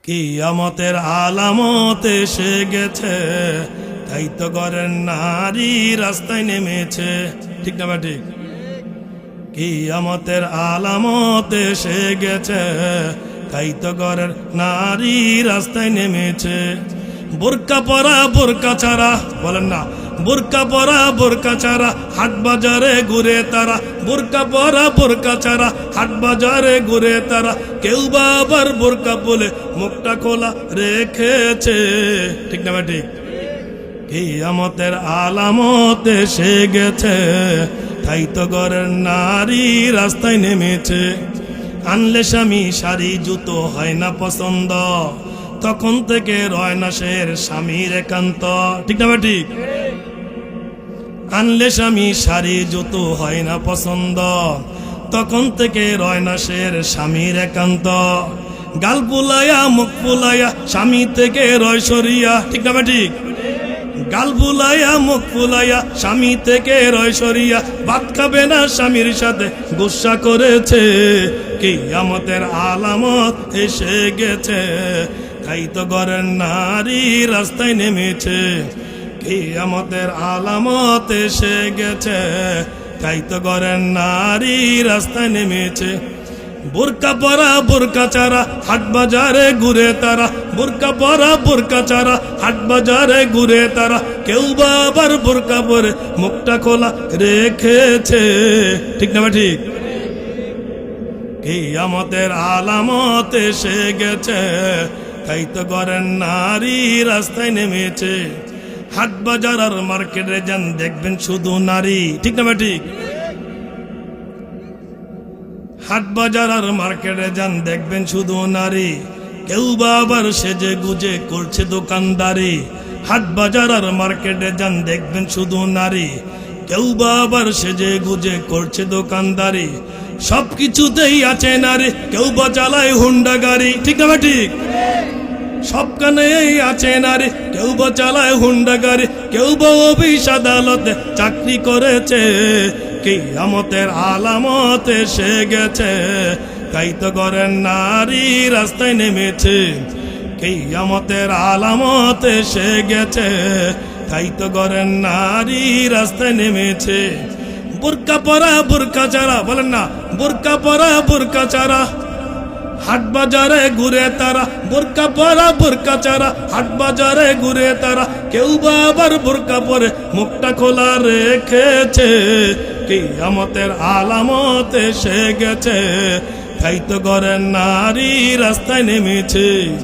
কিয়ামতের আলামত এসে গেছে, তাই তো ঘরের নারী রাস্তায় নেমেছে। ঠিক না ঠিক? কিয়ামতের আলামত এসে গেছে, তাই তো ঘরের নারী রাস্তায় নেমেছে। বোরকা পরা বোরকা ছাড়া, বলেন না, বোরকা পরা বোরকা ছাড়া হাট বাজারে ঘুরে তারা, বোরকা পরা বোরকা ছাড়া হাট বাজারে ঘুরে তারা। কেউ বা আবার বোরকা বলে মুখটা খোলা রেখেছে। ঠিক না ঠিক? কিয়ামতের আলামত এসে গেছে, তাই তো ঘরের নারী রাস্তায় নেমেছে। আনলে স্বামী শাড়ি জুতো হয় না পছন্দ, তখন থেকে রয় না সের স্বামীর একান্ত। ঠিক না ঠিক? আনলে স্বামী শাড়ি জুতো হয় না পছন্দ, তখন থেকে রয় না সের স্বামীর একান্ত। গাল ফুলাইয়া মুখ ফুলাইয়া স্বামী থেকে রয় সরিয়া। ঠিক না ঠিক? গাল ফুলাইয়া মুখ ফুলাইয়া স্বামী থেকে রয় সরিয়া। ভাত খাবে না স্বামীর সাথে গুসা করেছে। কিয়ামতের আলামত এসে গেছে, তাই তো ঘরের নারী রাস্তায় নেমেছে। কিয়ামতের আলামত এসে গেছে, তাই তো ঘরের নারী রাস্তায় নেমেছে। বোরকা পরা বোরকা ছাড়া হাট বাজারে ঘুরে তারা, বোরকা পরা বোরকা ছাড়া হাট বাজারে ঘুরে তারা। কেউ বা আবার বোরকা পরে মুখটা খোলা রেখেছে। ঠিক না ঠিক? কিয়ামতের আলামত এসে গেছে, তাই তো ঘরের নারী রাস্তায় নেমেছে। হাট বাজার আর মার্কেটে যান, দেখবেন শুধু নারী। ঠিক না ঠিক? হাট বাজার আর মার্কেটে যান, দেখবেন শুধু নারী। কেউ বা আবার সেজে গুজে করছে দোকানদারি। হাট বাজার আর মার্কেটে যান, দেখবেন শুধু নারী। কেউ বা আবার সেজে গুজে করছে দোকানদারি। সবকিছুতেই আছে নারী, কেউ বা চালায় হুন্ডা গাড়ি। ঠিক না ঠিক? সবখানেই আছে নারী, কেউ বা চালায় হুন্ডা গাড়ি। কেউ বা অফিস আদালতে চাকরি করেছে। কিয়ামতের আলামত এসে গেছে, তাই তো ঘরের নারী রাস্তায় নেমেছে। কিয়ামতের আলামত এসে গেছে, তাই তো ঘরের নারী রাস্তায় নেমেছে। বোরকা পরা বোরকা ছাড়া, বলেন না, বোরকা পরা বোরকা ছাড়া হাট বাজারে ঘুরে তারা, বোরকা পরা বোরকা ছাড়া হাট বাজারে ঘুরে তারা। কেউ বা আবার বোরকা পরে মুখটা খোলা রেখেছে। কিয়ামতের আলামত এসে গেছে, তাই তো ঘরের নারী রাস্তায় নেমেছে।